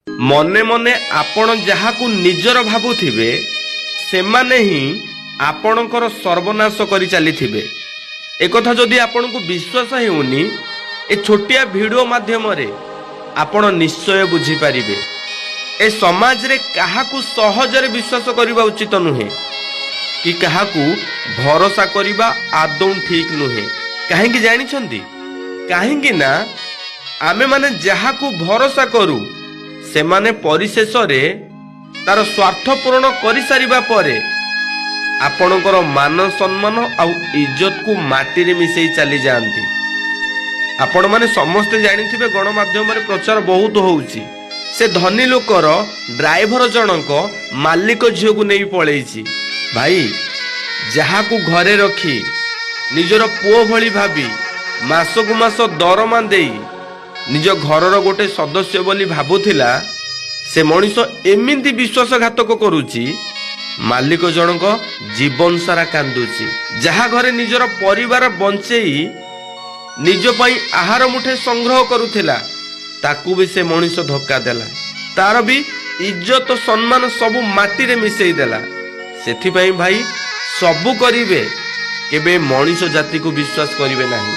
मने मने आपण जहाकू निजर भाबुथिबे सेमाने ही आपणकर सर्वनाश करि चलीथिबे। एकथा जदि आपनकु विश्वास हेउनी ए छोटिया वीडियो माध्यम रे आपण निश्चय बुझी पारिबे। ए समाज रे काहाकू सहजरे विश्वास करिबा उचित नुहे कि काहाकू भरोसा करिबा आदौ ठीक नुहे। काहेकि जानिछंती? काहेकि ना आमे माने जहाकू भरोसा करू से माने परिशेष रे तार स्वार्थ पूर्ण करि सारिबा परे आपणकर मान सम्मान आउ इज्जत को माटी रे मिसई चली जाती। आपण माने समस्ते जानिथिबे गणमाध्यम रे प्रचार बहुत होउची। से धनी लोकर ड्राइवर जनक मालिक झियो को नहीं पळेइची। भाई जहाकू घरे रखी निजर पुओ भली भाबी मासकु मास दरमा देई निज घरर गोटे सदस्य बोली भाबुथिला से मनीष एमिति विश्वासघातक करुची। मालिक जनक जीवन सारा कांदुची। जहा घरे निजर परिवार बंचेई निज पई आहार मुठे संग्रह करुथिला ताकू भी से मनीष धक्का देला। तार भी इज्जत सम्मान सबु माटी रे मिसई देला। सेथि पई भाई सबु करिवे केबे मनीष जाति को विश्वास करिवे नाही।